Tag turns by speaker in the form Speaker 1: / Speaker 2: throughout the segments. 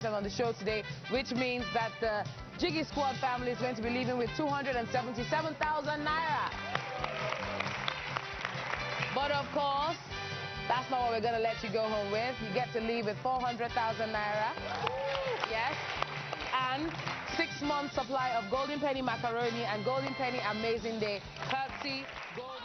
Speaker 1: On the show today, which means that the Jiggy Squad family is going to be leaving with 277,000 naira. But of course, that's not what we're going to let you go home with. You get to leave with 400,000 naira. Yes. And 6 months supply of Golden Penny macaroni and Golden Penny Amazing Day, courtesy Golden.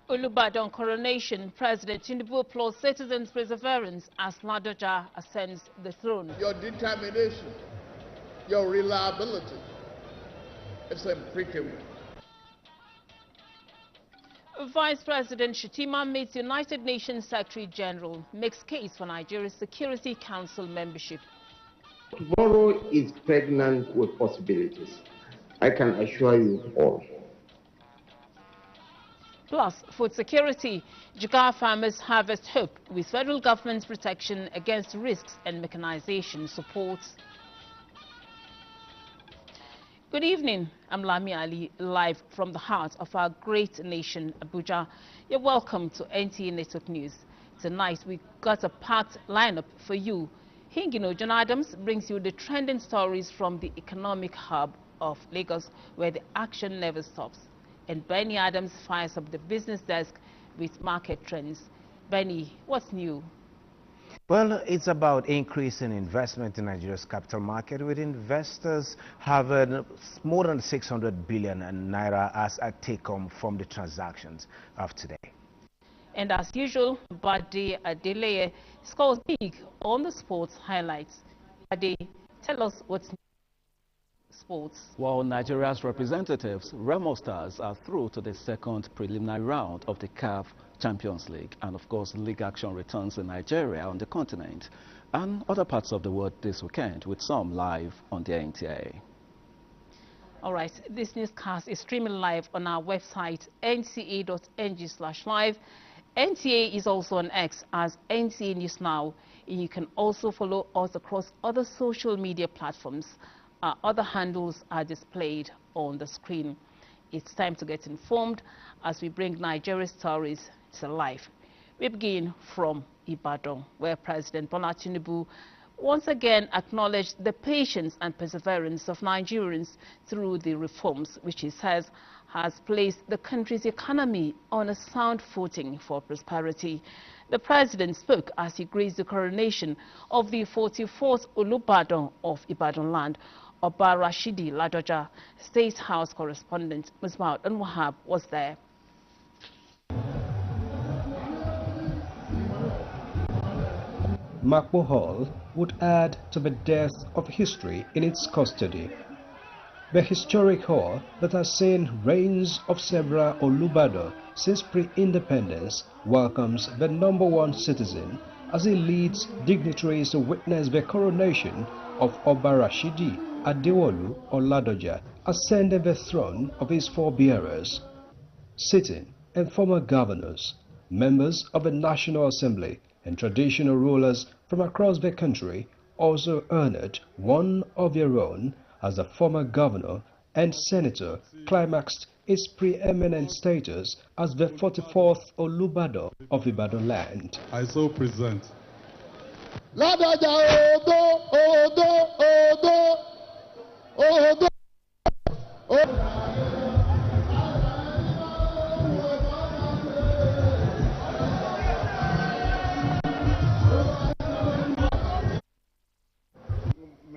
Speaker 1: Olubadan coronation, President Tinubu applauds citizens' perseverance as Ladoja ascends the throne.
Speaker 2: Your determination, your reliability, it's impeccable.
Speaker 1: Vice President Shettima meets United Nations Secretary General, makes case for Nigeria's Security Council membership.
Speaker 3: Tomorrow is pregnant with possibilities. I can assure you all.
Speaker 1: Plus, food security. Jigawa farmers harvest hope with federal government's protection against risks and mechanization supports. Good evening. I'm Lami Ali, live from the heart of our great nation, Abuja. You're welcome to Nta Network News. Tonight, we got a packed lineup for you. Hingino John Adams brings you the trending stories from the economic hub of Lagos, where the action never stops. And Benny Adams fires up the business desk with market trends. Benny, what's new?
Speaker 4: Well, it's about increasing investment in Nigeria's capital market, with investors having more than 600 billion naira as a take-home from the transactions of today.
Speaker 1: And as usual, Bade Adeleye scores big on the sports highlights. Bade, tell us what's new. Sports.
Speaker 5: While Nigeria's representatives, Remo Stars, are through to the second preliminary round of the CAF Champions League, and of course league action returns in Nigeria on the continent and other parts of the world this weekend, with some live on the NTA.
Speaker 1: All right, this newscast is streaming live on our website nca.ng/live. NTA is also on X as NTA News Now. You can also follow us across other social media platforms. Our other handles are displayed on the screen. It's time to get informed as we bring Nigeria's stories to life. We begin from Ibadan, where President Bola Tinubu once again acknowledged the patience and perseverance of Nigerians through the reforms, which he says has placed the country's economy on a sound footing for prosperity. The president spoke as he graced the coronation of the 44th Olubadan of Ibadan land. Oba Rashidi Ladoja, State House correspondent Musmaud and Wahab was there.
Speaker 6: Makbo Hall would add to the depth of history in its custody. The historic hall that has seen reigns of several Olubadan since pre-independence welcomes the #1 citizen as he leads dignitaries to witness the coronation of Oba Rashidi Adewolu Oladoja, ascending the throne of his forebearers. Sitting and former governors, members of the National Assembly, and traditional rulers from across the country also honored one of their own, as the former governor and senator climaxed his preeminent status as the 44th Olubadan of Ibadan land.
Speaker 7: I so present
Speaker 2: Ladoja Odo, Odo, Odo, Odo, Odo.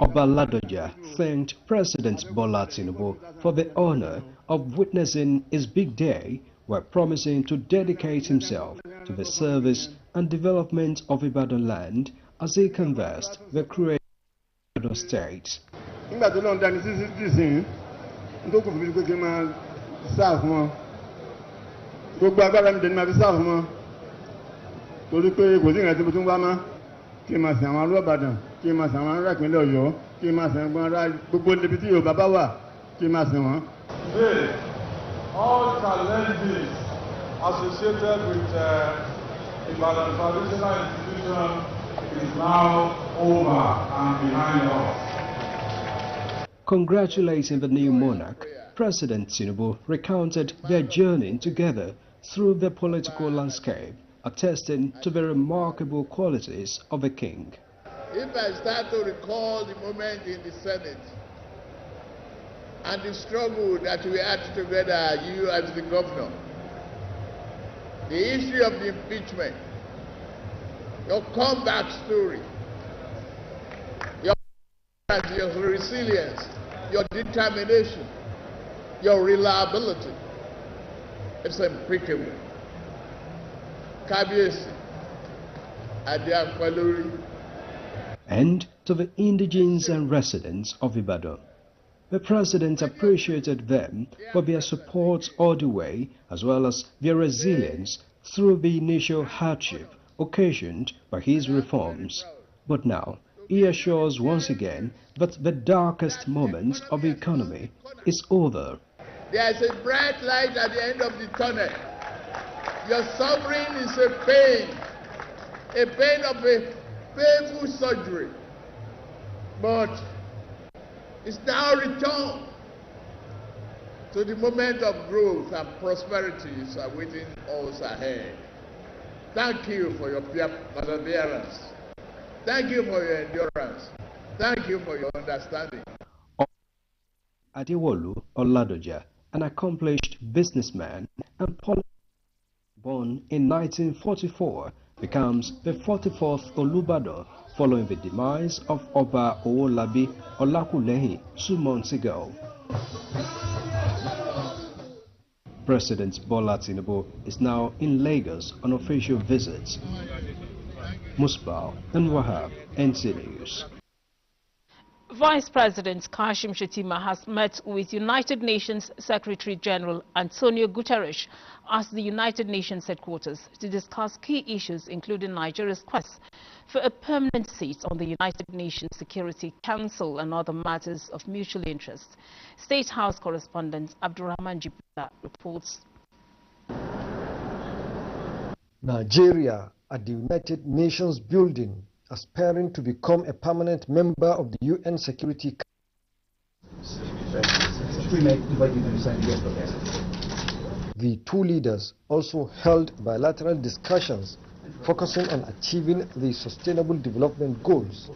Speaker 6: Oba Ladoja thanked President Bola Tinubu for the honor of witnessing his big day, while promising to dedicate himself to the service and development of Ibadan land as he canvassed the creation of the state.
Speaker 7: today. All challenges associated with Ibadan traditional institution is now over and behind us.
Speaker 6: Congratulating the new monarch, President Tinubu recounted their journey together through the political landscape, attesting to the remarkable qualities of the king.
Speaker 2: If I start to recall the moment in the Senate and the struggle that we had together, you as the governor, the history of the impeachment, your comeback story, your resilience, your determination, your reliability, it's impeccable. Kabiyesi, Adiakwaluri.
Speaker 6: And to the indigents and residents of Ibadan, the president appreciated them for their support all the way, as well as their resilience through the initial hardship occasioned by his reforms. But now, he assures once again that the darkest moment of the economy is over.
Speaker 2: There is a bright light at the end of the tunnel. Your suffering is a pain of a painful surgery, but it's now returned to the moment of growth and prosperity is awaiting us ahead. Thank you for your perseverance. Thank you for your endurance. Thank you for your understanding.
Speaker 6: Adewolu Oladoja, an accomplished businessman and politician born in 1944, becomes the 44th Olubado following the demise of Oba Owolabi Olakulehi 2 months ago. President Bola Tinubu is now in Lagos on official visits. Musbah and Wahab, Nta News.
Speaker 1: Vice President Kashim Shettima has met with United Nations Secretary General Antonio Guterres at the United Nations headquarters to discuss key issues including Nigeria's quest for a permanent seat on the United Nations Security Council and other matters of mutual interest. State House correspondent Abdurrahman Jibrila reports.
Speaker 8: Nigeria at the United Nations building, aspiring to become a permanent member of the UN Security Council. The two leaders also held bilateral discussions focusing on achieving the Sustainable Development Goals,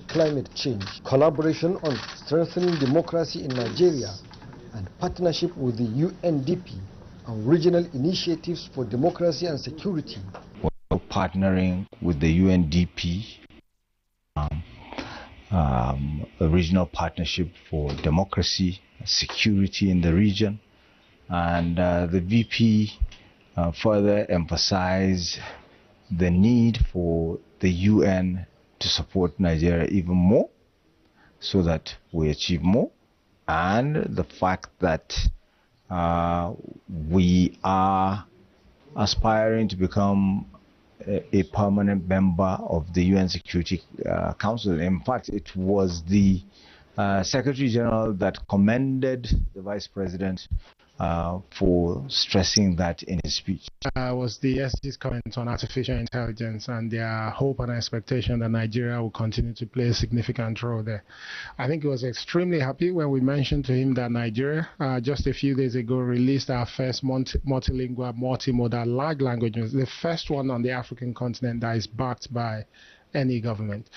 Speaker 8: climate change, collaboration on strengthening democracy in Nigeria, and partnership with the UNDP on regional initiatives for democracy and security.
Speaker 9: We're partnering with the UNDP, a regional partnership for democracy, security in the region, and the VP further emphasized the need for the UN to support Nigeria even more so that we achieve more, and the fact that we are aspiring to become a permanent member of the UN Security Council. In fact, it was the Secretary General that commended the Vice President for stressing that in his speech.
Speaker 10: Was the SG's comment on artificial intelligence and their hope and expectation that Nigeria will continue to play a significant role there. I think he was extremely happy when we mentioned to him that Nigeria, just a few days ago, released our first multilingual, multimodal large languages, the first one on the African continent that is backed by any government.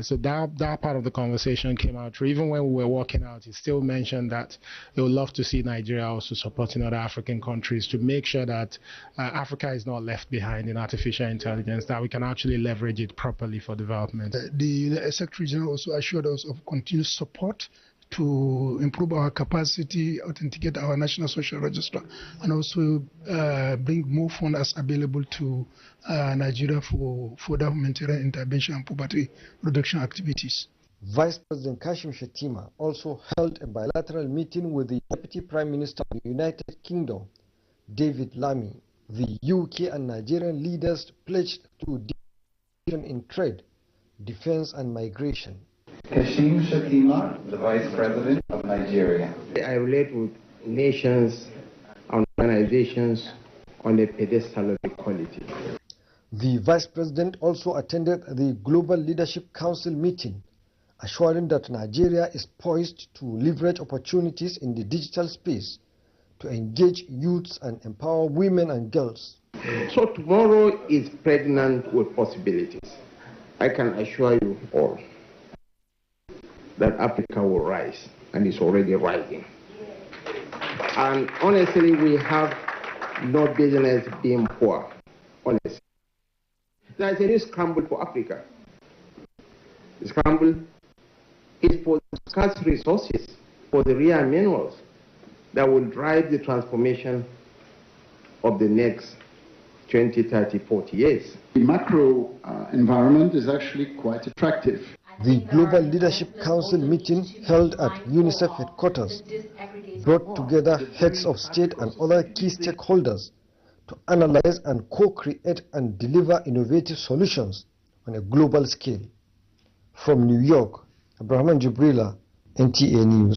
Speaker 10: So that part of the conversation came out. Even when we were walking out, he still mentioned that he would love to see Nigeria also supporting other African countries to make sure that Africa is not left behind in artificial intelligence, that we can actually leverage it properly for development.
Speaker 11: The Secretary General also assured us of continuous support to improve our capacity, authenticate our National Social Register, and also bring more funds available to Nigeria for further humanitarian intervention and poverty reduction activities.
Speaker 8: Vice President Kashim Shettima also held a bilateral meeting with the Deputy Prime Minister of the United Kingdom, David Lammy. The UK and Nigerian leaders pledged to in trade, defense and migration.
Speaker 12: Kashim Shettima, the Vice President of Nigeria.
Speaker 3: I relate with nations and organizations on a pedestal of equality.
Speaker 8: The Vice President also attended the Global Leadership Council meeting, assuring that Nigeria is poised to leverage opportunities in the digital space to engage youths and empower women and girls.
Speaker 3: So tomorrow is pregnant with possibilities. I can assure you all that Africa will rise, and it's already rising. And honestly, we have no business being poor, honestly. There's a new scramble for Africa. The scramble is for scarce resources, for the rare minerals that will drive the transformation of the next 20, 30, 40 years.
Speaker 12: The macro environment is actually quite attractive.
Speaker 8: The Global Leadership Council meeting held at UNICEF headquarters brought together heads of state and other key stakeholders to analyze and co-create and deliver innovative solutions on a global scale. From New York, Abraham Jibrila, Nta News.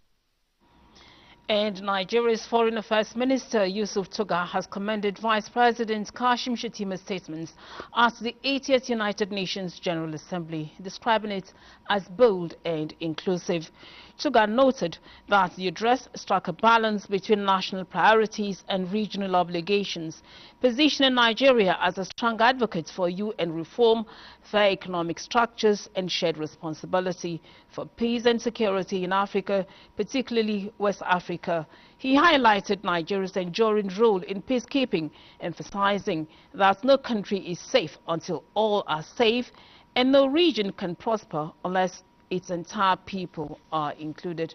Speaker 1: And Nigeria's Foreign Affairs Minister Yusuf Tuga has commended Vice President Kashim Shettima's statements at the 80th United Nations General Assembly, describing it as bold and inclusive. Tuga noted that the address struck a balance between national priorities and regional obligations, positioning Nigeria as a strong advocate for UN reform, fair economic structures and shared responsibility for peace and security in Africa, particularly West Africa. He highlighted Nigeria's enduring role in peacekeeping, emphasizing that no country is safe until all are safe and no region can prosper unless its entire people are included.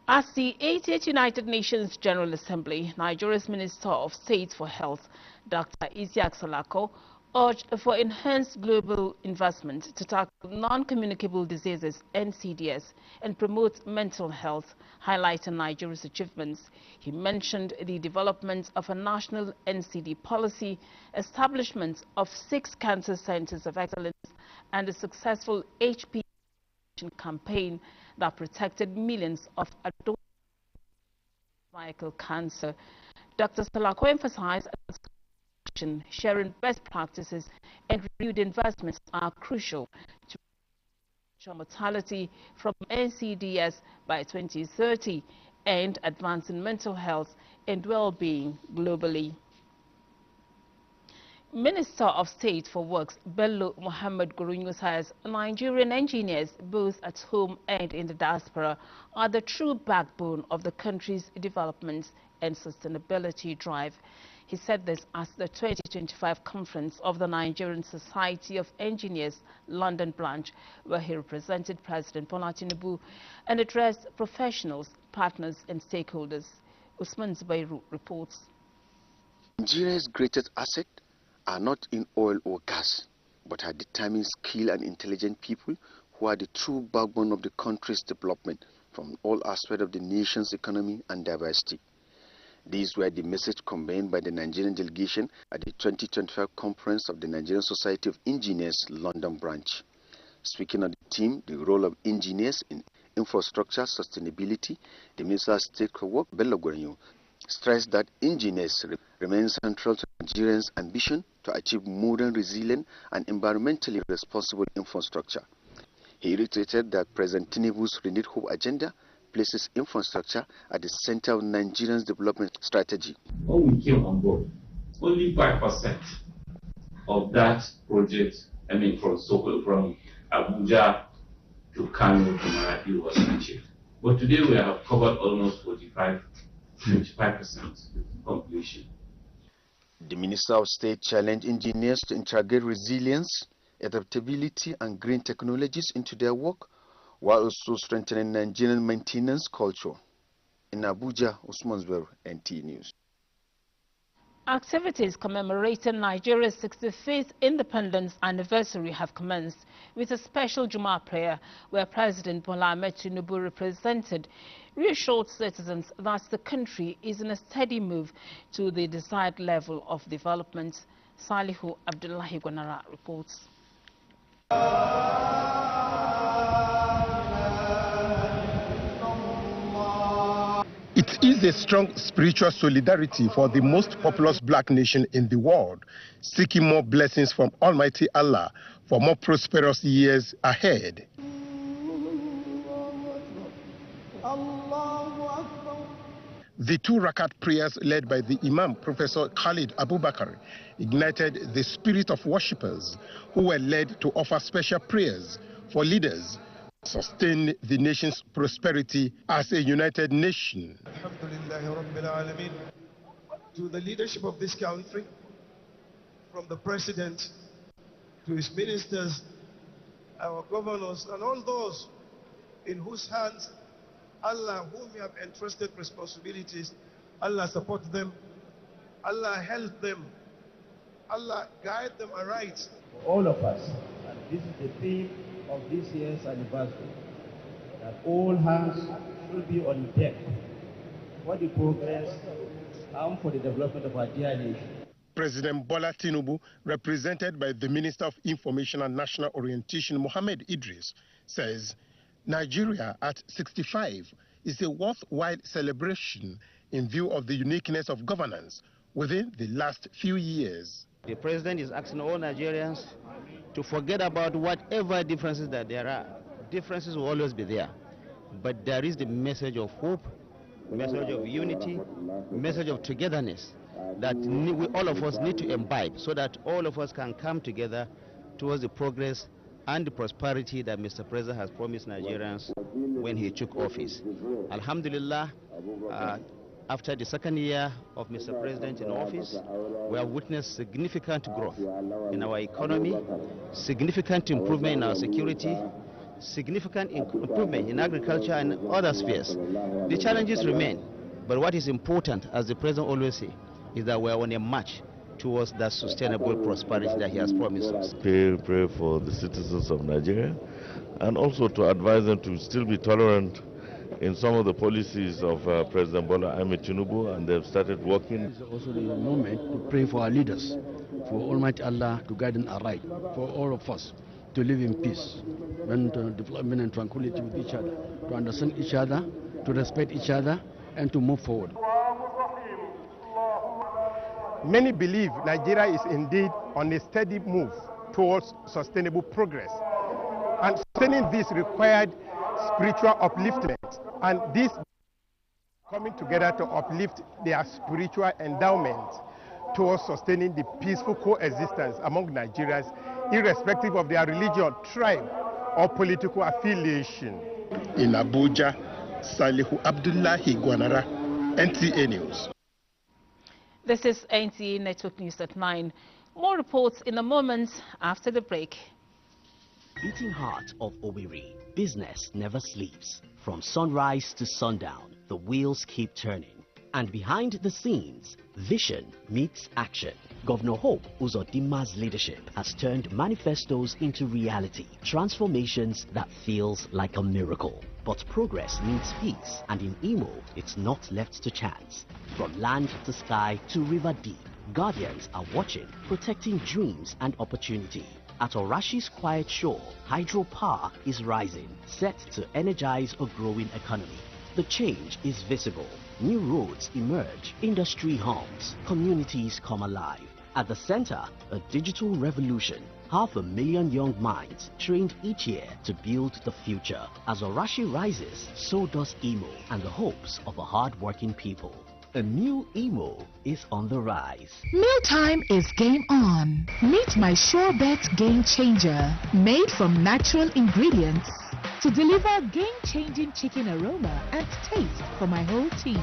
Speaker 1: At the 80th United Nations General Assembly, Nigeria's Minister of State for Health, Dr. Isiaq Salako, urged for enhanced global investment to tackle non-communicable diseases, NCDs, and promote mental health, highlighting Nigeria's achievements. He mentioned the development of a national NCD policy, establishment of 6 cancer centers of excellence, and a successful HPV campaign that protected millions of adults from cervical cancer. Dr. Salako emphasized that sharing best practices and renewed investments are crucial to reduce mortality from NCDs by 2030 and advancing mental health and well-being globally. Minister of State for Works Bello Muhammad Gurunyu says Nigerian engineers, both at home and in the diaspora, are the true backbone of the country's development and sustainability drive. He said this at the 2025 conference of the Nigerian Society of Engineers London branch, where he represented President Bola Tinubu and addressed professionals, partners and stakeholders. Usman Zubairu reports.
Speaker 13: Nigeria's greatest asset are not in oil or gas, but are determined, skilled and intelligent people who are the true backbone of the country's development from all aspects of the nation's economy and diversity. These were the message conveyed by the Nigerian delegation at the 2025 conference of the Nigerian Society of Engineers London branch. Speaking on the theme, the role of engineers in infrastructure sustainability, the Minister of State for Work, Bello Gurunyu, stressed that engineers remain central to Nigerians' ambition to achieve modern, resilient and environmentally responsible infrastructure. He reiterated that President Tinubu's renewed hope agenda places infrastructure at the center of Nigeria's development strategy.
Speaker 7: When we came on board, only 5% of that project, from Abuja to Kano to Maradi was achieved. But today we have covered almost 25% completion.
Speaker 13: The Minister of State challenged engineers to integrate resilience, adaptability and green technologies into their work, while also strengthening Nigerian maintenance culture. In Abuja, Usman Zubairu, Nta News.
Speaker 1: Activities commemorating Nigeria's 65th independence anniversary have commenced with a special Juma prayer where President Bola Ahmed Tinubu represented reassured citizens that the country is in a steady move to the desired level of development. Salihu Abdullahi Gwanara reports.
Speaker 14: It is a strong spiritual solidarity for the most populous black nation in the world, seeking more blessings from Almighty Allah for more prosperous years ahead. The 2 rakat prayers led by the Imam, Professor Khalid Abubakar, ignited the spirit of worshippers who were led to offer special prayers for leaders to sustain the nation's prosperity as a united nation.
Speaker 15: To the leadership of this country, from the president to his ministers, our governors, and all those in whose hands Allah, whom we have entrusted responsibilities, Allah support them, Allah help them, Allah guide them aright.
Speaker 16: All of us, and this is the theme of this year's anniversary, that all hands should be on deck for the progress and for the development of our dear nation.
Speaker 14: President Bola Tinubu, represented by the Minister of Information and National Orientation, Mohammed Idris, says Nigeria at 65 is a worthwhile celebration in view of the uniqueness of governance within the last few years.
Speaker 17: The president is asking all Nigerians to forget about whatever differences that there are. Differences will always be there. But there is the message of hope, message of unity, message of togetherness that all of us need to imbibe so that all of us can come together towards the progress and the prosperity that Mr. President has promised Nigerians when he took office. Alhamdulillah, after the second year of Mr. President in office, we have witnessed significant growth in our economy, significant improvement in our security, significant improvement in agriculture and other spheres. The challenges remain, but what is important, as the President always says, is that we are on a march towards that sustainable prosperity that he has promised us.
Speaker 18: Pray for the citizens of Nigeria, and also to advise them to still be tolerant in some of the policies of President Bola Ahmed Tinubu, and they've started working.
Speaker 19: It's also the moment to pray for our leaders, for Almighty Allah to guide them aright, for all of us to live in peace, and development and tranquility with each other, to understand each other, to respect each other, and to move forward.
Speaker 14: Many believe Nigeria is indeed on a steady move towards sustainable progress. And sustaining this required spiritual upliftment. And this coming together to uplift their spiritual endowment towards sustaining the peaceful coexistence among Nigerians, irrespective of their religion, tribe, or political affiliation. In Abuja, Salihu Abdullahi Gwanara, NTA News.
Speaker 1: This is NTA Network News at 9. More reports in a moment after the break.
Speaker 20: Beating heart of Owerri, business never sleeps. From sunrise to sundown, the wheels keep turning. And behind the scenes, vision meets action. Governor Hope Uzodimma's leadership has turned manifestos into reality, transformations that feels like a miracle. But progress needs peace, and in Imo, it's not left to chance. From land to sky to river deep, guardians are watching, protecting dreams and opportunity. At Orashi's quiet shore, hydropower is rising, set to energize a growing economy. The change is visible. New roads emerge, industry hums, communities come alive. At the center, a digital revolution. 500,000 young minds trained each year to build the future. As Orashi rises, so does Imo and the hopes of a hard-working people. A new Imo is on the rise.
Speaker 21: Mealtime is game on. Meet my Sure Bet Game Changer, made from natural ingredients to deliver game-changing chicken aroma and taste for my whole team.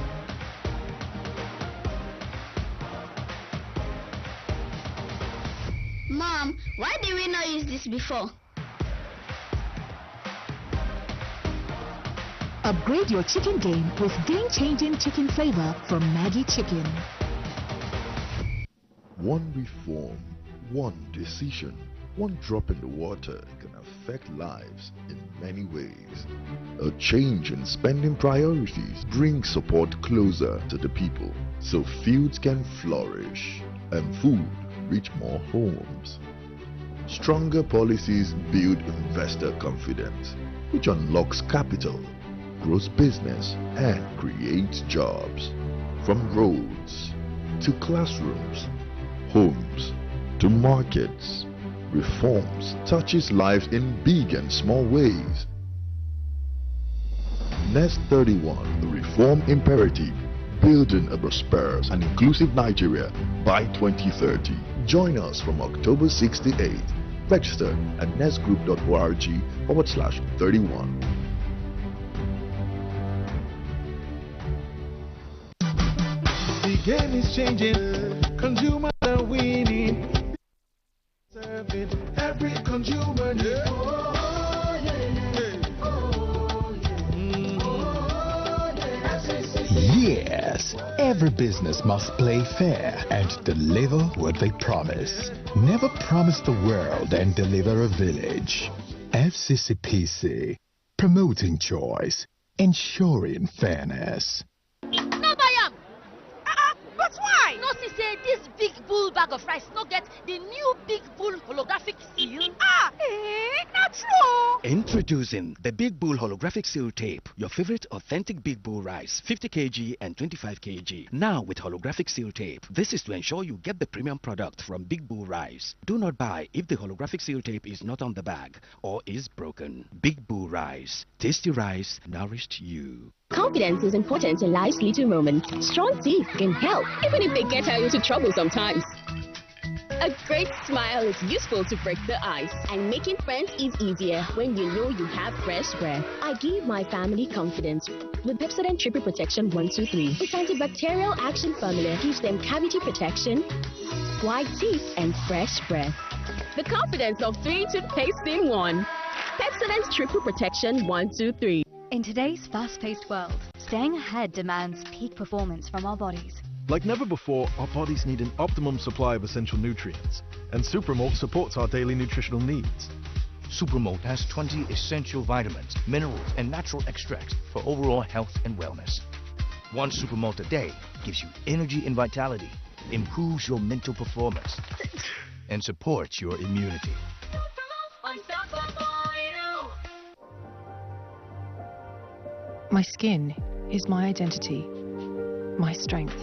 Speaker 22: Mom, why did we not use this before?
Speaker 21: Upgrade your chicken game with game-changing chicken flavor from Maggi Chicken.
Speaker 23: One reform, one decision, one drop in the water can affect lives in many ways. A change in spending priorities brings support closer to the people so fields can flourish and food reach more homes. Stronger policies build investor confidence, which unlocks capital grows business and creates jobs. From roads to classrooms, homes to markets, reforms touches lives in big and small ways. Nest 31, the Reform Imperative, building a prosperous and inclusive Nigeria by 2030. Join us from October 6 to 8. Register at nestgroup.org/31.
Speaker 2: The game is changing, consumers are winning. Serving every consumer needs.
Speaker 4: Yes, every business must play fair and deliver what they promise. Never promise the world and deliver a village. FCCPC, promoting choice, ensuring fairness.
Speaker 5: No buy am. But why? No see say this big bull bag of rice no get the new big bull holographic seal. Not true.
Speaker 24: Introducing the Big Bull Holographic Seal Tape, your favorite authentic Big Bull rice, 50 kg and 25 kg. Now with holographic seal tape. This is to ensure you get the premium product from Big Bull Rice. Do not buy if the holographic seal tape is not on the bag or is broken. Big Bull Rice. Tasty rice nourished you.
Speaker 25: Confidence is important in life's little moments. Strong teeth can help, even if they get you into trouble sometimes. A great smile is useful to break the ice, and making friends is easier when you know you have fresh breath. I give my family confidence with Pepsodent Triple Protection 123. Its antibacterial action formula gives them cavity protection, white teeth, and fresh breath. The confidence of 3 toothpaste in 1. Pepsodent Triple Protection 123.
Speaker 26: In today's fast-paced world, staying ahead demands peak performance from our bodies.
Speaker 27: Like never before, our bodies need an optimum supply of essential nutrients, and Supermalt supports our daily nutritional needs.
Speaker 28: Supermalt has 20 essential vitamins, minerals, and natural extracts for overall health and wellness. One Supermalt a day gives you energy and vitality, improves your mental performance, and supports your immunity.
Speaker 29: My skin is my identity, my strength.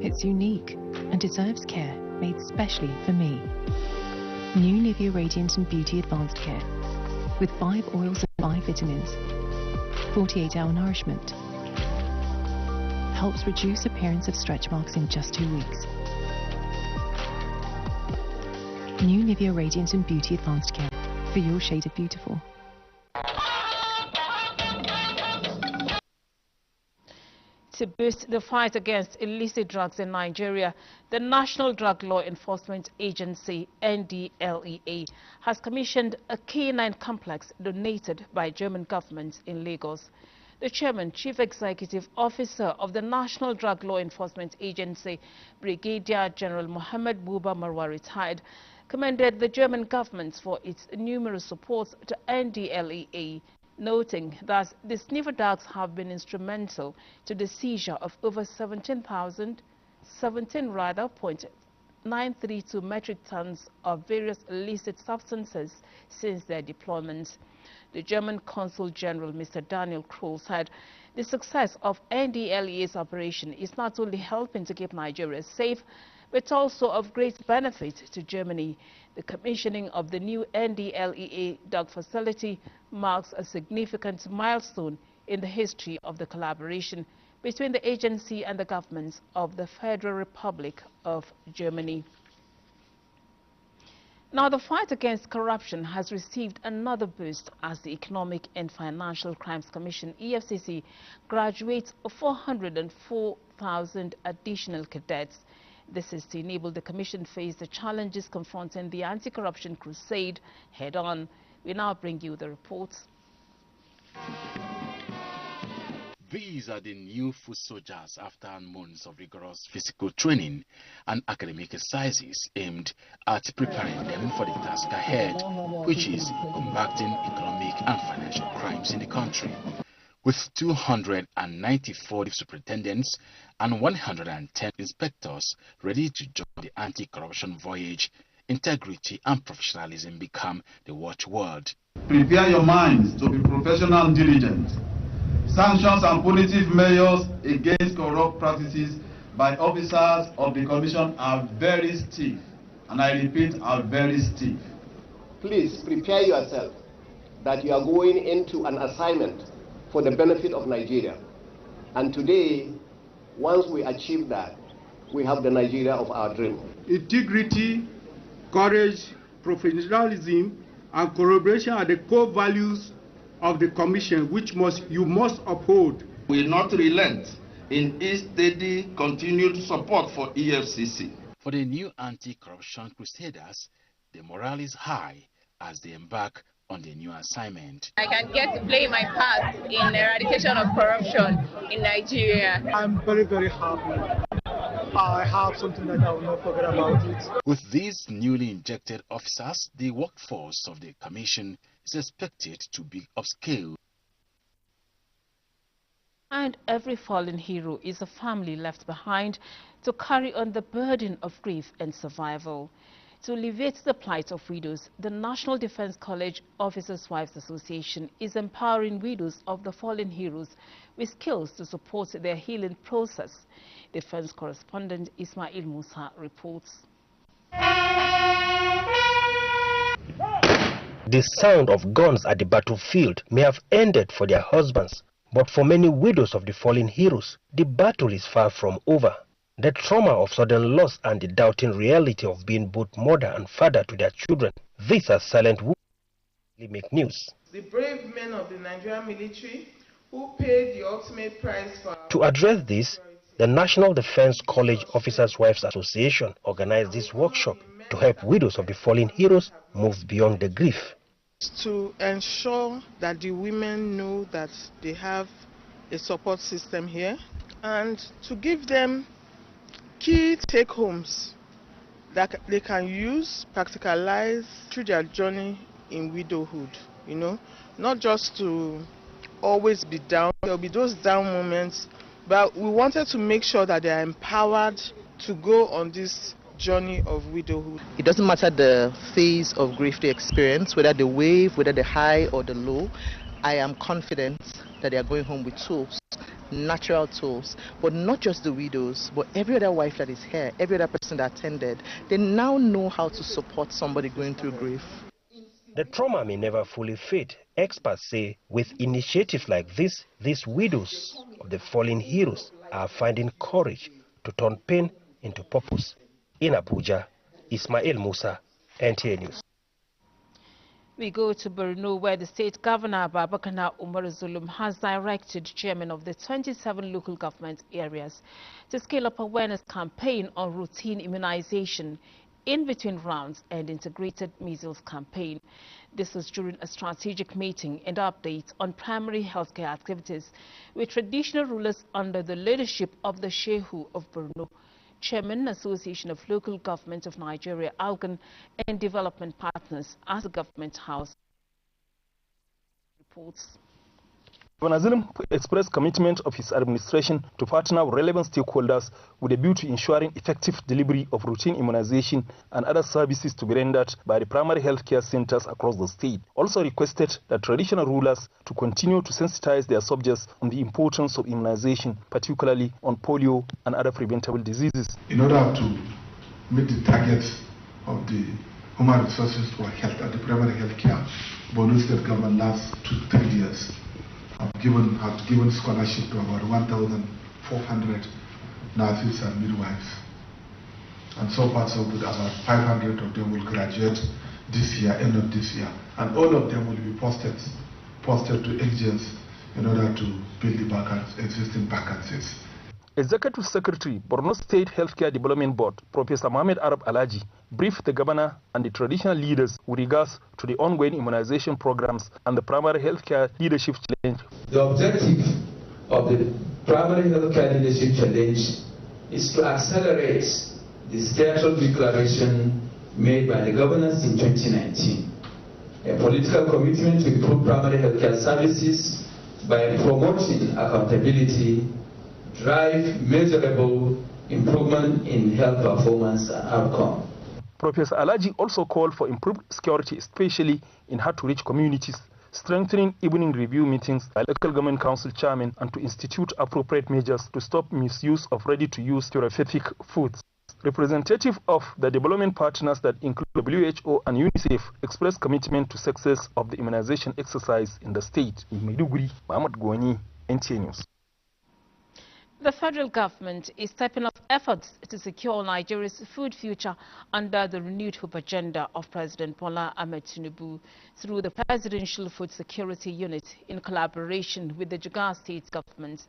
Speaker 29: It's unique and deserves care made specially for me. New Nivea Radiant and Beauty Advanced Care with 5 oils and 5 vitamins. 48-hour nourishment. Helps reduce appearance of stretch marks in just 2 weeks. New Nivea Radiant and Beauty Advanced Care for your shade of beautiful.
Speaker 1: To boost the fight against illicit drugs in Nigeria, the National Drug Law Enforcement Agency, NDLEA, has commissioned a K9 complex donated by German government in Lagos. The Chairman, Chief Executive Officer of the National Drug Law Enforcement Agency, Brigadier General Mohammed Buba Marwa, retired, commended the German government for its numerous supports to NDLEA, noting that the sniffer dogs have been instrumental to the seizure of over 17.932 metric tons of various illicit substances since their deployment. The German Consul General, Mr. Daniel Kroll, said the success of NDLEA's operation is not only helping to keep Nigeria safe, but also of great benefit to Germany. The commissioning of the new NDLEA dog facility marks a significant milestone in the history of the collaboration between the agency and the governments of the Federal Republic of Germany. Now, the fight against corruption has received another boost as the Economic and Financial Crimes Commission, EFCC, graduates 404,000 additional cadets. This is to enable the Commission face the challenges confronting the anti-corruption crusade head-on. We now bring you the reports.
Speaker 30: These are the new foot soldiers after months of rigorous physical training and academic exercises aimed at preparing them for the task ahead, which is combating economic and financial crimes in the country. With 294 superintendents and 110 inspectors ready to join the anti-corruption voyage, integrity and professionalism become the watchword.
Speaker 31: Prepare your minds to be professional and diligent.
Speaker 3: Sanctions and punitive measures against corrupt practices by officers of the Commission are very stiff, and I repeat, are very stiff.
Speaker 6: Please prepare yourself that you are going into an assignment for the benefit of Nigeria. And today, once we achieve that, we have the Nigeria of our dream.
Speaker 7: Integrity, courage, professionalism, and collaboration are the core values of the Commission, which you must uphold.
Speaker 3: We will not relent in its steady, continued support for EFCC.
Speaker 30: For the new anti-corruption crusaders, the morale is high as they embark on the new assignment.
Speaker 8: I can get to play my part in eradication of corruption in Nigeria.
Speaker 9: I'm very, very happy. I have something that I will not forget about it.
Speaker 30: With these newly injected officers, the workforce of the Commission is expected to be upscaled.
Speaker 1: And every fallen hero is a family left behind to carry on the burden of grief and survival. To alleviate the plight of widows, the National Defense College Officers' Wives Association is empowering widows of the fallen heroes with skills to support their healing process. Defense correspondent Ismail Musa reports.
Speaker 10: The sound of guns at the battlefield may have ended for their husbands, but for many widows of the fallen heroes, the battle is far from over. The trauma of sudden loss and the doubting reality of being both mother and father to their children, these are silent wounds that make news.
Speaker 11: The brave men of the Nigerian military who paid the ultimate price for...
Speaker 10: To address this, the National Defense College Officers' Wives Association organized this workshop to help widows of the fallen heroes move beyond the grief.
Speaker 11: To ensure that the women know that they have a support system here, and to give them key take-homes that they can use, practicalize through their journey in widowhood, you know, not just to always be down. There will be those down moments, but we wanted to make sure that they are empowered to go on this journey of widowhood.
Speaker 12: It doesn't matter the phase of grief they experience, whether the wave, whether the high or the low. I am confident that they are going home with tools, natural tools, but not just the widows, but every other wife that is here, every other person that attended, they now know how to support somebody going through grief.
Speaker 10: The trauma may never fully fade. Experts say with initiatives like this, these widows of the fallen heroes are finding courage to turn pain into purpose. In Abuja, Ismail Musa, Nta News.
Speaker 1: We go to Borno, where the state governor Babakana Umar Zulum has directed chairmen of the 27 local government areas to scale up awareness campaign on routine immunization in between rounds and integrated measles campaign. This was during a strategic meeting and update on primary healthcare activities with traditional rulers under the leadership of the Shehu of Borno, Chairman, Association of Local Government of Nigeria, ALGAN, and development partners as the government house reports.
Speaker 13: Governor Zulum expressed commitment of his administration to partner with relevant stakeholders with a view to ensuring effective delivery of routine immunization and other services to be rendered by the primary health care centers across the state. Also requested that traditional rulers to continue to sensitize their subjects on the importance of immunization, particularly on polio and other preventable diseases.
Speaker 15: In order to meet the targets of the human resources for health at the primary health care, Borno State government last 2-3 years have given scholarship to about 1,400 nurses and midwives. And so far so good, about 500 of them will graduate this year, end of this year. And all of them will be posted to agents in order to fill the existing vacancies.
Speaker 13: Executive Secretary, Borno State Healthcare Development Board, Professor Mohamed Arab Alaji, briefed the governor and the traditional leaders with regards to the ongoing immunization programs and the primary healthcare leadership challenge.
Speaker 31: The objective of the primary healthcare leadership challenge is to accelerate the scheduled declaration made by the governors in 2019, a political commitment to improve primary healthcare services by promoting accountability, drive measurable improvement in health performance and outcome.
Speaker 13: Professor Alaji also called for improved security, especially in hard-to-reach communities strengthening evening review meetings by local government council chairmen, and to institute appropriate measures to stop misuse of ready-to-use therapeutic foods. Representative of the development partners that include WHO and UNICEF expressed commitment to success of the immunization exercise in the state. In Maiduguri, Mohammed Gwani, Nta News.
Speaker 1: The federal government is stepping up efforts to secure Nigeria's food future under the renewed hope agenda of President Bola Ahmed Tinubu through the Presidential Food Security Unit in collaboration with the Jigawa State government.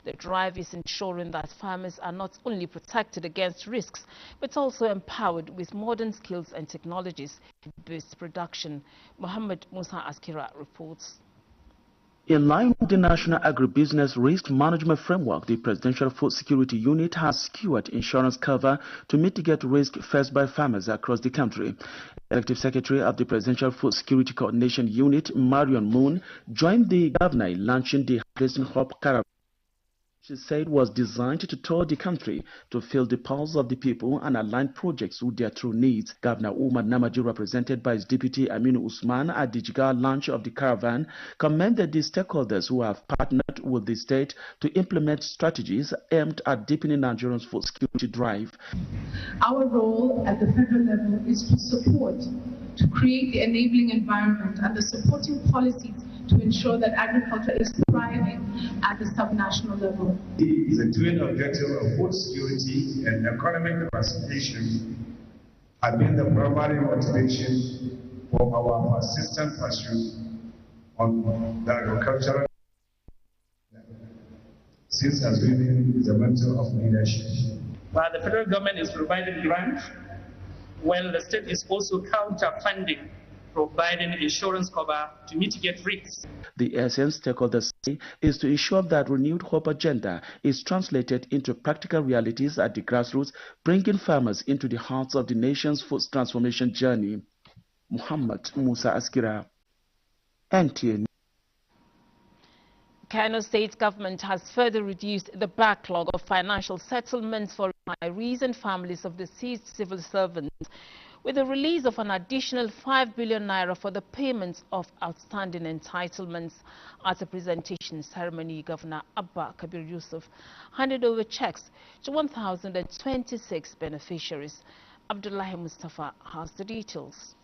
Speaker 1: The drive is ensuring that farmers are not only protected against risks, but also empowered with modern skills and technologies to boost production. Muhammad Musa Askira reports.
Speaker 2: In line with the National Agribusiness Risk Management Framework, the Presidential Food Security Unit has secured insurance cover to mitigate risk faced by farmers across the country. Executive Secretary of the Presidential Food Security Coordination Unit, Marion Moon, joined the governor in launching the Harvesting Hope Caravan. She said was designed to tour the country to feel the pulse of the people and align projects with their true needs. Governor Umar Namadi, represented by his deputy Aminu Usman at the Jigawa launch of the caravan, commended the stakeholders who have partnered with the state to implement strategies aimed at deepening Nigeria's food security drive.
Speaker 4: Our role at the federal level is to support, to create the enabling environment and the supporting policies to ensure that agriculture is thriving at the subnational level.
Speaker 14: The twin objective of food security and economic diversification have been the primary motivation for our persistent pursuit on the agricultural since assuming the mantle of leadership.
Speaker 16: While the federal government is providing grants, while the state is also counter-funding, providing insurance cover to mitigate risks.
Speaker 2: The essence, stakeholders say, is to ensure that renewed hope agenda is translated into practical realities at the grassroots, bringing farmers into the hearts of the nation's food transformation journey. Muhammad Musa Askira, Nta.
Speaker 1: Kano State government has further reduced the backlog of financial settlements for retirees and families of deceased civil servants, with the release of an additional 5 billion naira for the payments of outstanding entitlements. At a presentation ceremony, Governor Abba Kabir Yusuf handed over checks to 1,026 beneficiaries. Abdullahi Mustafa has the details.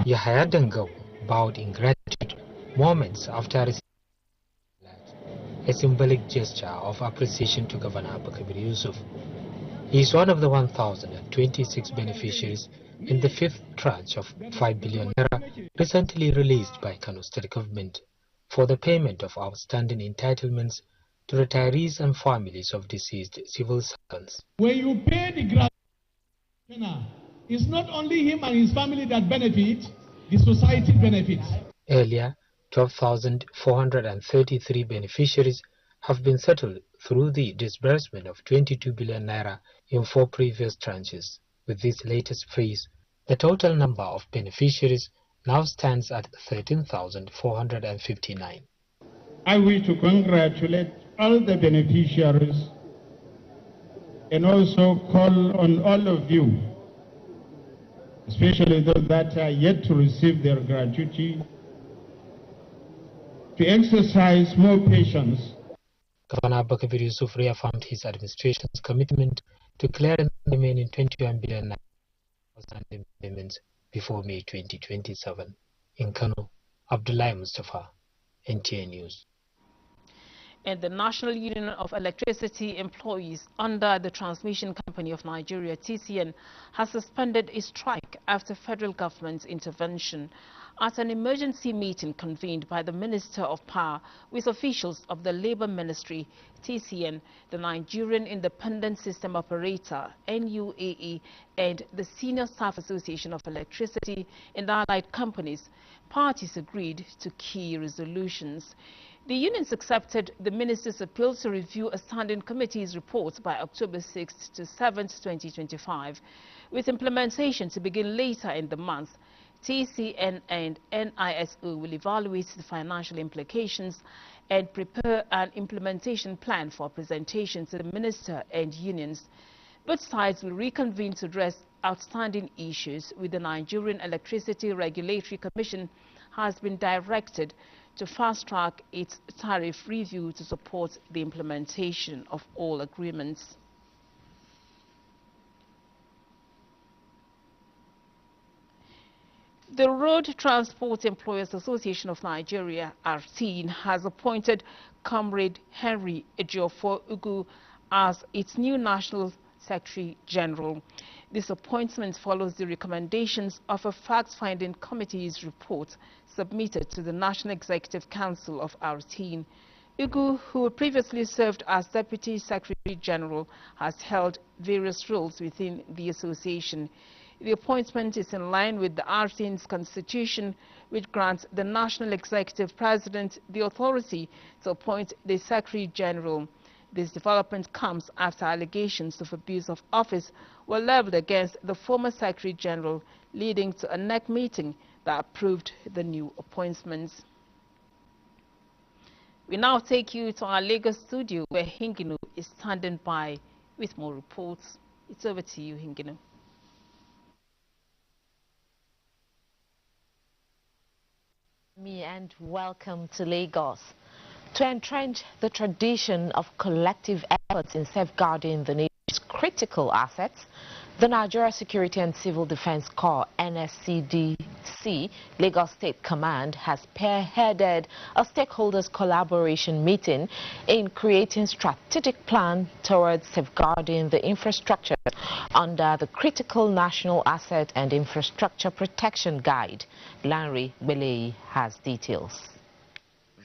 Speaker 17: Yahya Dangau bowed in gratitude moments after receiving a symbolic gesture of appreciation to Governor Abba Kabir Yusuf. He is one of the 1,026 beneficiaries in the fifth tranche of 5 billion naira recently released by Kano State government for the payment of outstanding entitlements to retirees and families of deceased civil servants.
Speaker 18: When you pay the grant, it's not only him and his family that benefit, the society benefits.
Speaker 17: Earlier, 12,433 beneficiaries have been settled through the disbursement of 22 billion naira in 4 previous tranches. With this latest phase, the total number of beneficiaries now stands at 13,459.
Speaker 18: I wish to congratulate all the beneficiaries and also call on all of you, especially those that are yet to receive their gratuity, to exercise more patience.
Speaker 17: Governor Abba Kabir Yusuf reaffirmed his administration's commitment to clear the remaining 21 billion outstanding payments before May 2027. In Kano, Abdullahi Mustafa, Nta News.
Speaker 1: And the National Union of Electricity Employees under the Transmission Company of Nigeria, TCN, has suspended its strike after federal government's intervention. At an emergency meeting convened by the Minister of Power with officials of the Labour Ministry, TCN, the Nigerian Independent System Operator, NUAE, and the Senior Staff Association of Electricity and Allied Companies, parties agreed to key resolutions. The unions accepted the minister's appeal to review a standing committee's report by October 6th to 7th, 2025, with implementation to begin later in the month. TCN and NISO will evaluate the financial implications and prepare an implementation plan for presentation to the minister and unions. Both sides will reconvene to address outstanding issues with the Nigerian Electricity Regulatory Commission has been directed to fast-track its tariff review to support the implementation of all agreements. The Road Transport Employers Association of Nigeria, RTN, has appointed Comrade Henry Ejiofor Ugu as its new National Secretary General. This appointment follows the recommendations of a fact-finding committee's report submitted to the National Executive Council of RTN. Ugu, who previously served as Deputy Secretary General, has held various roles within the association. The appointment is in line with the RTN's constitution, which grants the National Executive President the authority to appoint the Secretary General. This development comes after allegations of abuse of office were leveled against the former Secretary General, leading to a NEC meeting that approved the new appointments. We now take you to our Lagos studio, where Hingino is standing by with more reports. It's over to you, Hingino.
Speaker 5: And welcome to Lagos. To entrench the tradition of collective efforts in safeguarding the nation's critical assets, the Nigeria Security and Civil Defense Corps NSCDC Lagos State Command has spearheaded a stakeholders collaboration meeting in creating strategic plan towards safeguarding the infrastructure under the Critical National Asset and Infrastructure Protection Guide. Larry Belei has details.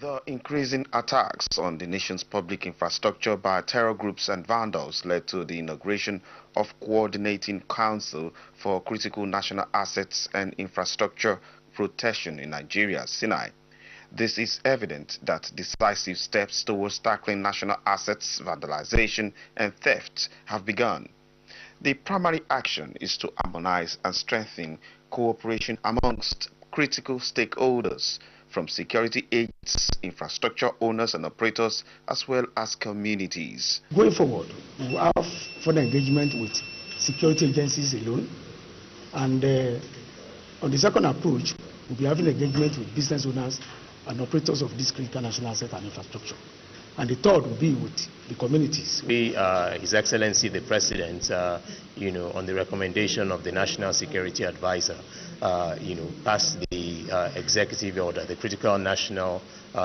Speaker 19: The increasing attacks on the nation's public infrastructure by terror groups and vandals led to the inauguration of Coordinating Council for Critical National Assets and Infrastructure Protection in Nigeria, SINAI. This is evident that decisive steps towards tackling national assets, vandalization and theft have begun. The primary action is to harmonize and strengthen cooperation amongst critical stakeholders, from security agents, infrastructure owners and operators, as well as communities.
Speaker 20: Going forward, we will have further engagement with security agencies alone, and on the second approach, we'll be having engagement with business owners and operators of this critical national asset and infrastructure. And the third will be with the communities.
Speaker 21: His Excellency the President, on the recommendation of the National Security Advisor, passed the executive order, the Critical National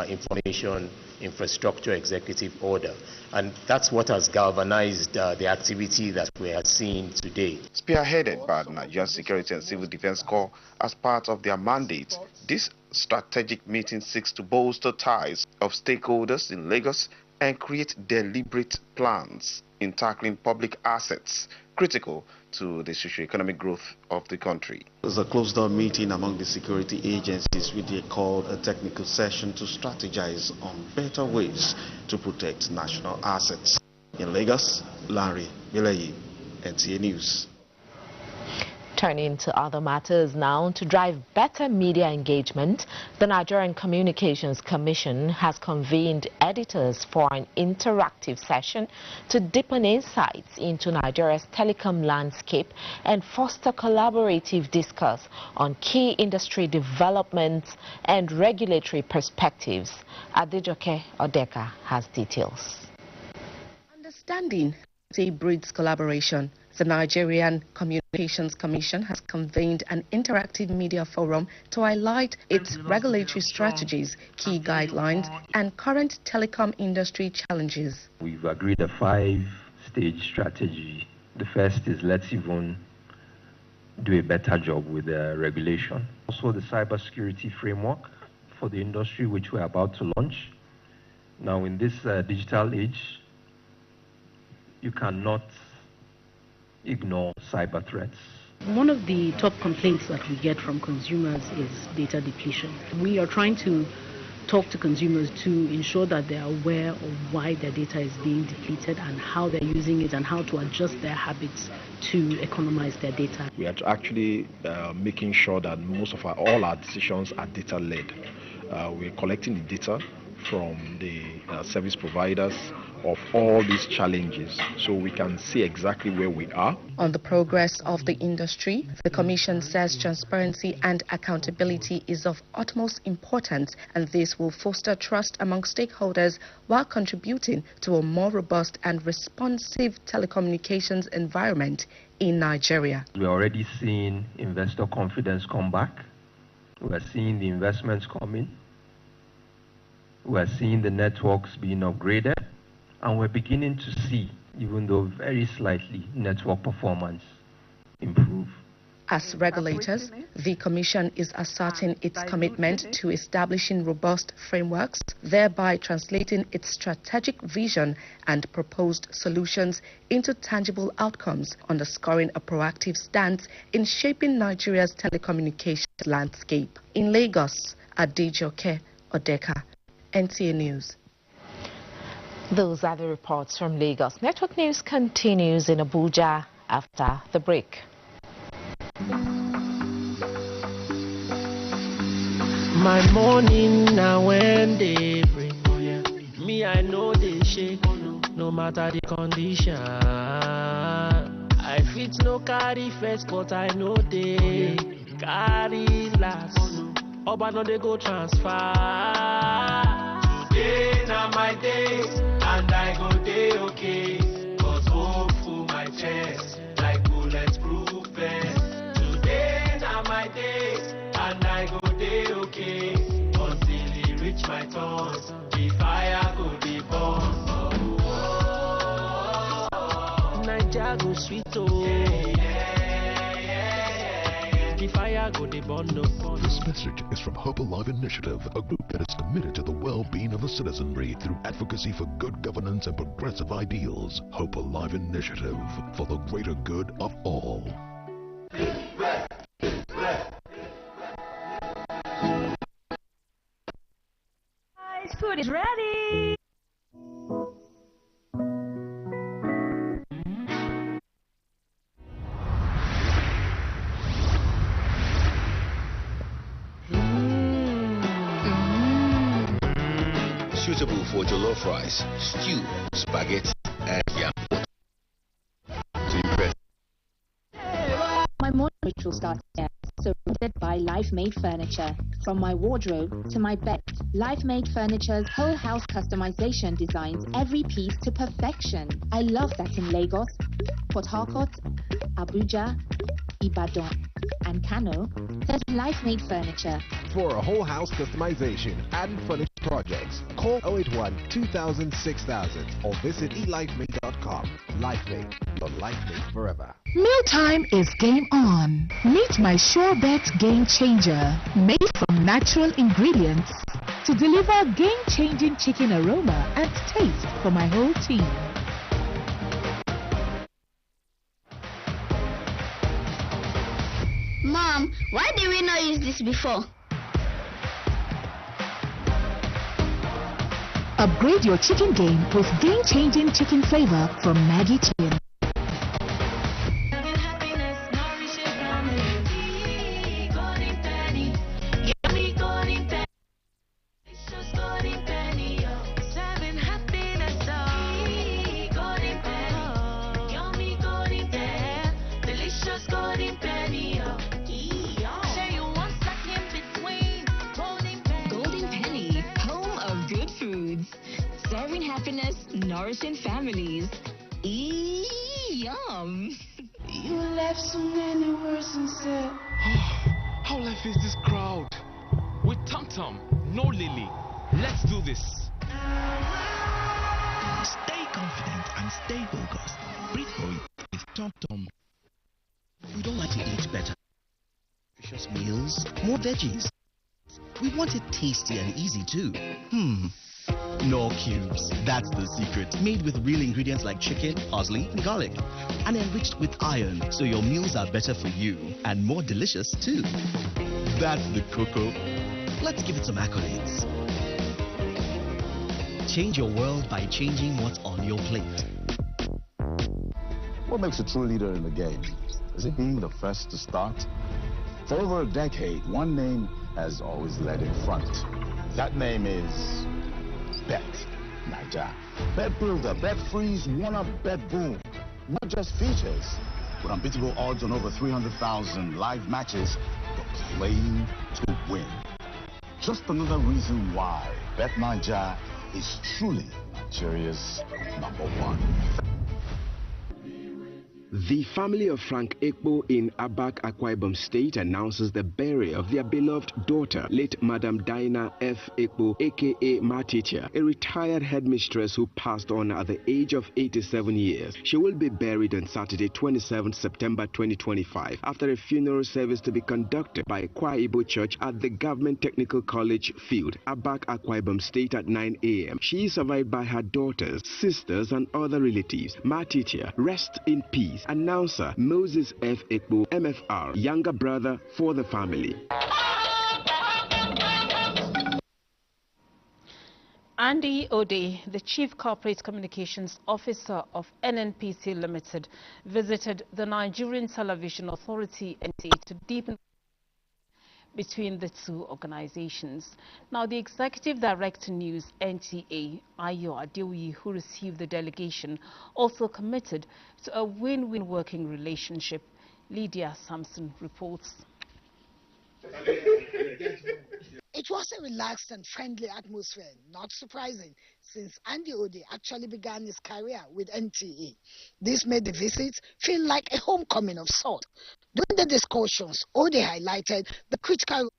Speaker 21: Information Infrastructure Executive Order. And that's what has galvanized the activity that we are seeing today.
Speaker 19: Spearheaded by the Nigerian Security and Civil Defense Corps as part of their mandate, this strategic meeting seeks to bolster ties of stakeholders in Lagos and create deliberate plans in tackling public assets critical to the socio-economic growth of the country. There's a closed-door meeting among the security agencies, which they called a technical session to strategize on better ways to protect national assets. In Lagos, Larry Belei, Nta News.
Speaker 5: Turning to other matters now, to drive better media engagement, the Nigerian Communications Commission has convened editors for an interactive session to deepen insights into Nigeria's telecom landscape and foster collaborative discourse on key industry developments and regulatory perspectives. Adejoke Odeka has details.
Speaker 22: Understanding breeds collaboration. The Nigerian Communications Commission has convened an interactive media forum to highlight its regulatory strategies, key guidelines, and current telecom industry challenges.
Speaker 23: We've agreed a 5-stage strategy. The first is let's even do a better job with the regulation. Also the cybersecurity framework for the industry, which we're about to launch. Now in this digital age, you cannot ignore cyber threats.
Speaker 24: One of the top complaints that we get from consumers is data depletion. We are trying to talk to consumers to ensure that they are aware of why their data is being depleted and how they're using it and how to adjust their habits to economize their data.
Speaker 25: We are actually making sure that all our decisions are data-led. We're collecting the data from the service providers, of all these challenges so we can see exactly where we are.
Speaker 22: On the progress of the industry, the Commission says transparency and accountability is of utmost importance, and this will foster trust among stakeholders while contributing to a more robust and responsive telecommunications environment in Nigeria.
Speaker 23: We're already seeing investor confidence come back. We're seeing the investments come in. We're seeing the networks being upgraded. And we're beginning to see, even though very slightly, network performance improve.
Speaker 22: As regulators, the Commission is asserting its commitment to establishing robust frameworks, thereby translating its strategic vision and proposed solutions into tangible outcomes, underscoring a proactive stance in shaping Nigeria's telecommunications landscape. In Lagos, Adejoke Odeka, Nta News.
Speaker 5: Those are the reports from Lagos. Network News continues in Abuja after the break.
Speaker 3: My morning now when they break, me I know they shake, no matter the condition. I fit no carry first, but I know they carry last. Oba no they go transfer. Today now my day, and I go day okay. Cause hope for my chest, like bulletproof vest. Today now my day, and I go day okay. Until he reach my turn, the fire go be born. Naija go sweet oh. The fire go the burn no.
Speaker 6: This message is from Hope Alive Initiative, a group that is committed to the well-being of the citizenry through advocacy for good governance and progressive ideals. Hope Alive Initiative, for the greater good of all.
Speaker 7: Guys, food is ready.
Speaker 8: Suitable for jollof rice, stew, spaghetti, and yam. To impress.
Speaker 9: My morning ritual starts here, surrounded by Life-Made furniture. From my wardrobe to my bed, Life-Made Furniture's whole house customization designs every piece to perfection. I love that in Lagos, Port Harcourt, Abuja, Ibadan, and Kano, there's Life-Made Furniture.
Speaker 31: For a whole house customization and furniture projects, call 081-2000-6000 or visit elifemade.com. Life-Made, your life made forever.
Speaker 11: Mealtime is game on. Meet my Sure Bet Game Changer, made from natural ingredients to deliver game-changing chicken aroma and taste for my whole team.
Speaker 26: Mom, why did we not use this before?
Speaker 11: Upgrade your chicken game with game-changing chicken flavor from Maggi Chicken.
Speaker 27: Serving happiness, nourishing families. Yum!
Speaker 28: You left so many words unsaid.
Speaker 29: How life is this crowd? With Tom Tom, no Lily. Let's do this.
Speaker 30: Stay confident and stay focused. Breathe for it with Tom Tom. We don't like to eat better. Nutritious meals, more veggies. We want it tasty and easy too. Knorr Cubes, that's the secret. Made with real ingredients like chicken, parsley, and garlic. And enriched with iron, so your meals are better for you. And more delicious too. That's the cocoa. Let's give it some accolades. Change your world by changing what's on your plate.
Speaker 32: What makes a true leader in the game? Is it being the first to start? For over a decade, one name has always led in front. That name is Bet. Naija. Bet Builder, Bet Freeze, One Up, Bet Boom. Not just features, but unbeatable odds on over 300,000 live matches. You're playing to win. Just another reason why Bet Naija is truly Nigeria's #1.
Speaker 1: The family of Frank Ekpo in Abak, Akwa Ibom State announces the burial of their beloved daughter, late Madam Dinah F. Ekpo, aka Ma Teacher, a retired headmistress who passed on at the age of 87 years. She will be buried on Saturday, 27 September 2025, after a funeral service to be conducted by Akwa Ibo Church at the Government Technical College Field, Abak, Akwa Ibom State at 9 a.m. She is survived by her daughters, sisters, and other relatives. Ma Teacher, rest in peace. Announcer Moses F. Ekpo, MFR, younger brother for the family.
Speaker 2: Andy Ode, the Chief Corporate Communications Officer of NNPC Limited, visited the Nigerian Television Authority NTA to deepen between the two organizations. Now, the Executive Director News NTA, Ayo Adeoye, who received the delegation, also committed to a win-win working relationship. Lydia Sampson reports.
Speaker 4: It was a relaxed and friendly atmosphere, not surprising, since Andy Ode actually began his career with NTA. This made the visit feel like a homecoming of sorts. During the discussions, Ode highlighted the critical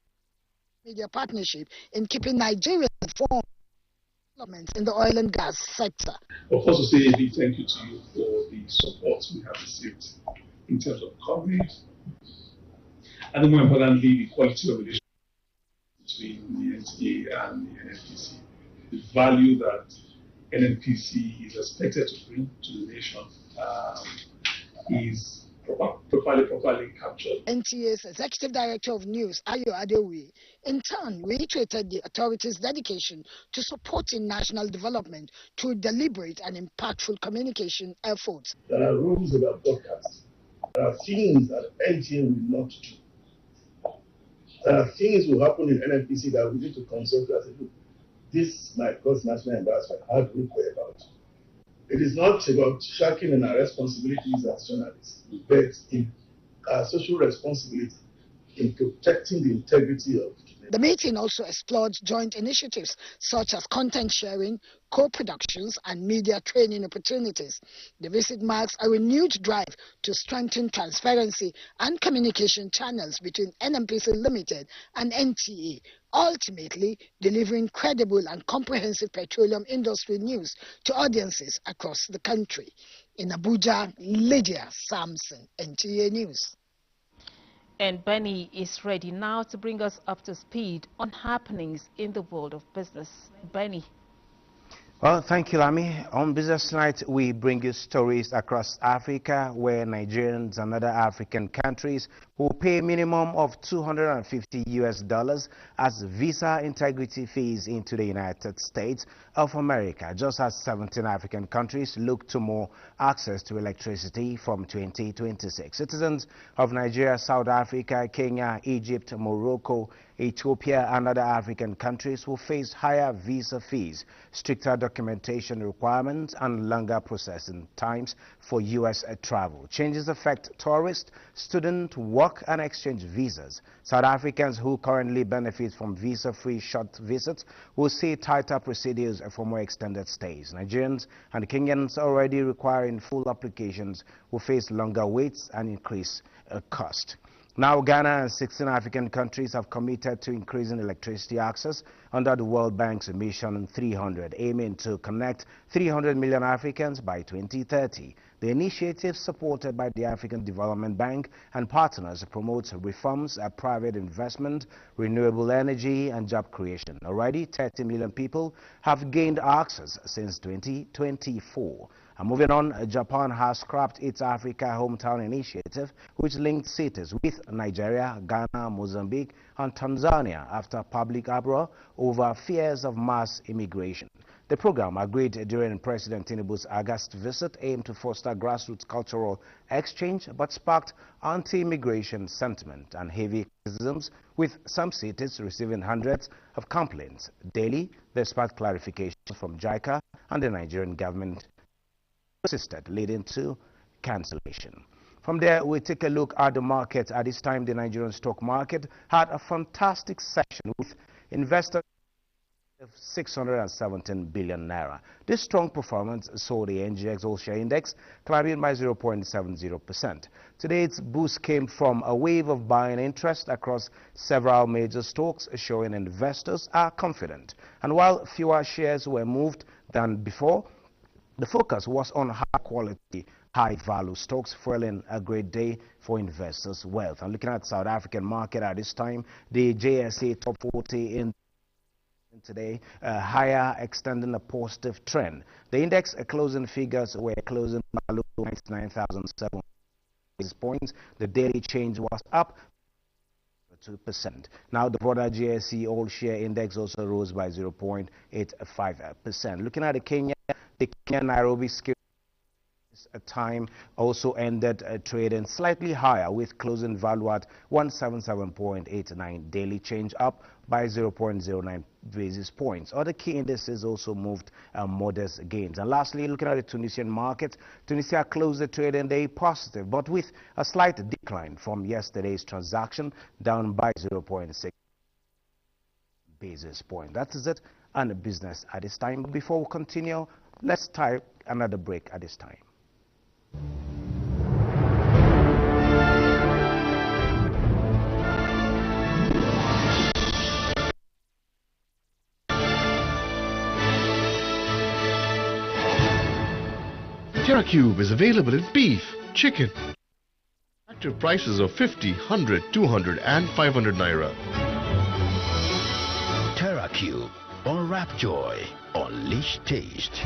Speaker 4: media partnership in keeping Nigeria informed of developments in the oil and gas sector.
Speaker 10: Of course, to say a big thank you to you for the support we have received in terms of coverage, and more importantly, the quality of relationship between the NTA and the NNPC. The value that NNPC is expected to bring to the nation is properly captured.
Speaker 4: NTA's Executive Director of News, Ayo Adeoye, in turn reiterated the authority's dedication to supporting national development through deliberate and impactful communication efforts.
Speaker 10: There are rules about broadcast. There are things that NTA will not do. There are things will happen in NNPC that we need to consult as a group. This might cause national embarrassment. How do we go about it? It is not about shirking in our responsibilities as journalists, but in our social responsibility in protecting the integrity of.
Speaker 4: The meeting also explored joint initiatives such as content sharing, co-productions, and media training opportunities. The visit marks a renewed drive to strengthen transparency and communication channels between NNPC Limited and NTA, ultimately delivering credible and comprehensive petroleum industry news to audiences across the country. In Abuja, Lydia Sampson, NTA News.
Speaker 2: And Benny is ready now to bring us up to speed on happenings in the world of business. Benny.
Speaker 12: Well, thank you, Lami. On Business Tonight, we bring you stories across Africa where Nigerians and other African countries will pay a minimum of $250 as visa integrity fees into the United States of America, just as 17 African countries look to more access to electricity from 2026. Citizens of Nigeria, South Africa, Kenya, Egypt, Morocco, Ethiopia, and other African countries will face higher visa fees, stricter documentation requirements, and longer processing times for U.S. travel. Changes affect tourist, student, work, and exchange visas. South Africans who currently benefit from visa-free short visits will see tighter procedures for more extended stays. Nigerians and Kenyans already requiring full applications will face longer waits and increased cost. Now, Ghana and 16 African countries have committed to increasing electricity access under the World Bank's Mission 300, aiming to connect 300 million Africans by 2030. The initiative, supported by the African Development Bank and partners, promotes reforms, private investment, renewable energy, and job creation. Already, 30 million people have gained access since 2024. And moving on, Japan has scrapped its Africa Hometown Initiative, which linked cities with Nigeria, Ghana, Mozambique, and Tanzania after public uproar over fears of mass immigration. The program, agreed during President Tinubu's August visit, aimed to foster grassroots cultural exchange but sparked anti-immigration sentiment and heavy criticisms, with some cities receiving hundreds of complaints daily, despite clarification from JICA and the Nigerian government persisted, leading to cancellation. From there, we take a look at the market. At this time, the Nigerian stock market had a fantastic session with investors of 617 billion naira. This strong performance saw the NGX All-Share Index climbing by 0.70%. Today's boost came from a wave of buying interest across several major stocks, showing investors are confident. And while fewer shares were moved than before, the focus was on high-quality, high-value stocks, fueling a great day for investors' wealth. And looking at South African market at this time, the JSA Top 40 in today higher, extending a positive trend. The index closing figures were closing value 99,007 basis points. The daily change was up 2%. Now the broader GSE all-share index also rose by 0.85%. Looking at the Kenya Nairobi Securities time also ended trading slightly higher, with closing value at 177.89, daily change up by 0.09 basis points. Other key indices also moved modest gains. And lastly, looking at the Tunisian market, Tunisia closed the trading day positive, but with a slight decline from yesterday's transaction, down by 0.6 basis point. That is it on the business at this time. Before we continue, let's take another break at this time.
Speaker 13: TerraCube is available in beef, chicken. Attractive prices of 50, 100, 200 and 500 naira.
Speaker 8: TerraCube. Unwrap joy. Unleash taste.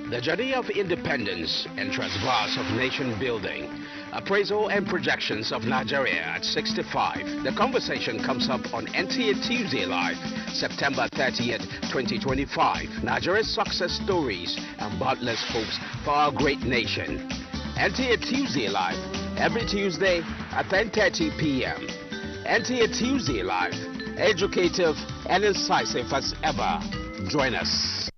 Speaker 8: The journey of independence and transverse of nation building. Appraisal and projections of Nigeria at 65. The conversation comes up on Nta Tuesday Live, September 30th, 2025. Nigeria's success stories and boundless hopes for our great nation. Nta Tuesday Live, every Tuesday at 10:30 p.m. Nta Tuesday Live, educative and incisive as ever. Join us.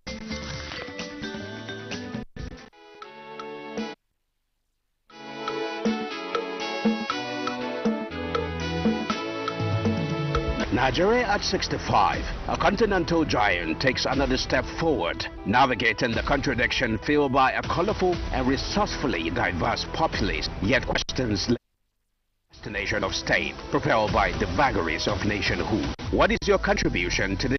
Speaker 8: Nigeria at 65, a continental giant takes another step forward, navigating the contradiction fueled by a colorful and resourcefully diverse populace, yet questions the destination of state, propelled by the vagaries of nationhood. What is your contribution to the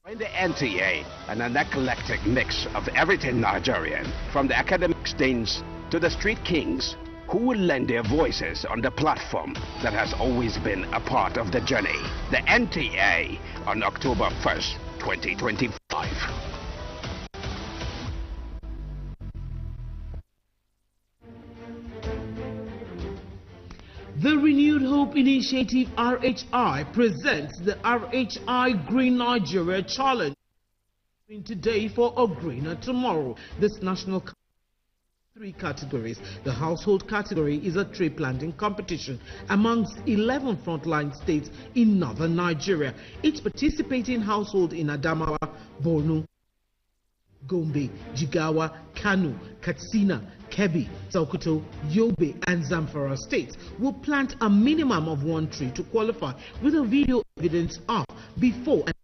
Speaker 8: Join the NTA, an eclectic mix of everything Nigerian, from the academic deans to the street kings, who will lend their voices on the platform that has always been a part of the journey. The NTA on October 1st, 2025.
Speaker 14: The Renewed Hope Initiative RHI presents the RHI Green Nigeria Challenge. Today for a greener tomorrow. This national 3 categories. The household category is a tree planting competition amongst 11 frontline states in northern Nigeria. Each participating household in Adamawa, Borno, Gombe, Jigawa, Kano, Katsina, Kebbi, Sokoto, Yobe and Zamfara states will plant a minimum of 1 tree to qualify, with a video evidence of before and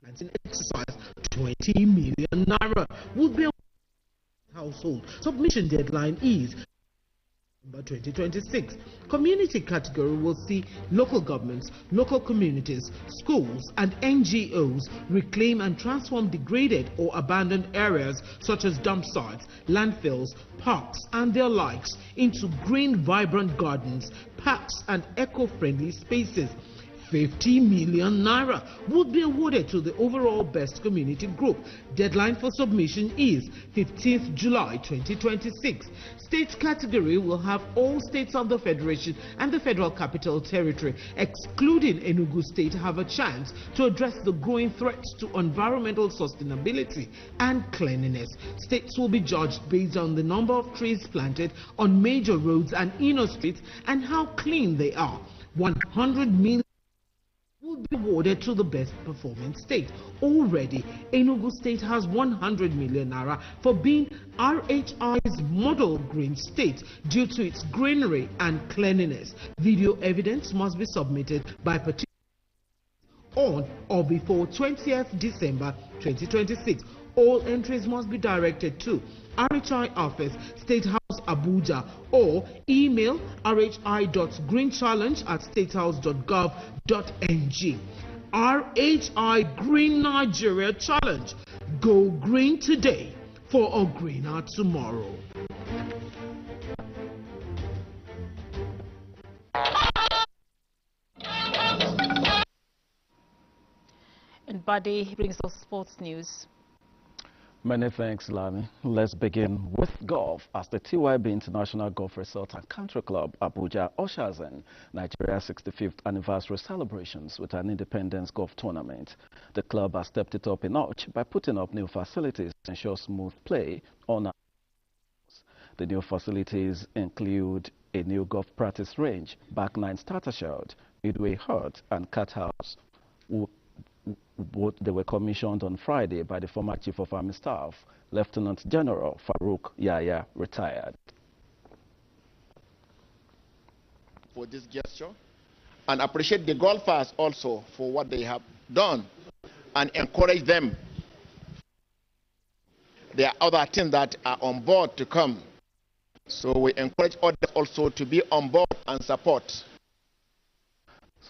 Speaker 14: planting exercise. 20 million naira will be household. Submission deadline is November 2026. Community category will see local governments, local communities, schools and NGOs reclaim and transform degraded or abandoned areas such as dump sites, landfills, parks and their likes into green, vibrant gardens, parks and eco-friendly spaces. 50 million naira would be awarded to the overall best community group. Deadline for submission is 15th July 2026. State category will have all states of the Federation and the Federal Capital Territory, excluding Enugu State, have a chance to address the growing threats to environmental sustainability and cleanliness. States will be judged based on the number of trees planted on major roads and inner streets and how clean they are. 100 million will be awarded to the best performing state. Already, Enugu State has 100 million naira for being RHI's model green state due to its greenery and cleanliness. Video evidence must be submitted by participants on or before 20th December 2026. All entries must be directed to RHI Office, State House, Abuja, or email rhi.greenchallenge@statehouse.gov.ng. RHI Green Nigeria Challenge. Go green today for a greener tomorrow.
Speaker 2: And Bade brings us sports news.
Speaker 5: Many thanks, Lami. Let's begin with golf, as the TYB International Golf Resort and Country Club, Abuja, ushers in Nigeria's 65th anniversary celebrations with an independence golf tournament. The club has stepped it up a notch by putting up new facilities to ensure smooth play on. The new facilities include a new golf practice range, back nine starter shed, midway hut, and cat house. Both they were commissioned on Friday by the former Chief of Army Staff, Lieutenant General Farouk Yahya, retired.
Speaker 15: For this gesture, and appreciate the golfers also for what they have done, and encourage them. There are other teams that are on board to come, so we encourage others also to be on board and support.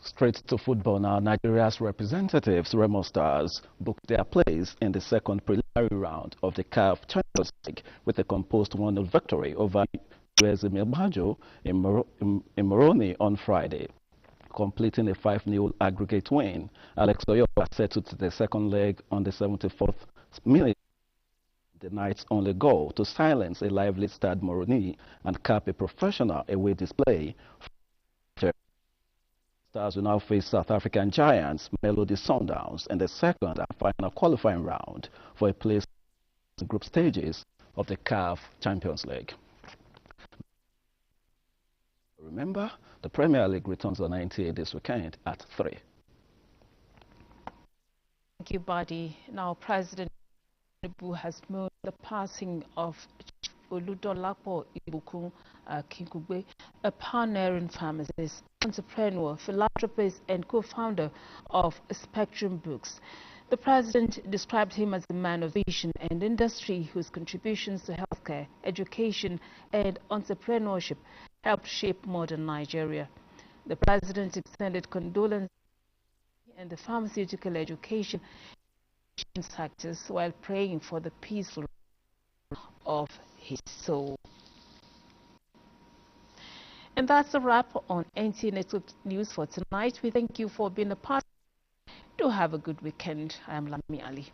Speaker 5: Straight to football now. Nigeria's representatives, Remo Stars, booked their place in the second preliminary round of the CAF Champions League with a composed 1-0 victory over US Milbajo in Moroni on Friday, completing a 5-0 aggregate win. Alex Oyoba settled to the second leg on the 74th minute, the night's only goal to silence a lively Stade Moroni and cap a professional away display. Stars will now face South African giants Melody Sundowns in the second and final qualifying round for a place in the group stages of the CAF Champions League. Remember, the Premier League returns on 98 this weekend at 3.
Speaker 2: Thank you, Badi. Now, President Tinubu has mourned the passing of Oludolapo Ibukun Kinkugbe, a pioneering pharmacist, entrepreneur, philanthropist, and co-founder of Spectrum Books. The president described him as a man of vision and industry whose contributions to healthcare, education, and entrepreneurship helped shape modern Nigeria. The president extended condolences in the pharmaceutical education sectors while praying for the peaceful of his soul. And that's a wrap on Nta News for tonight. We thank you for being a part. Do have a good weekend. I am Lami Ali.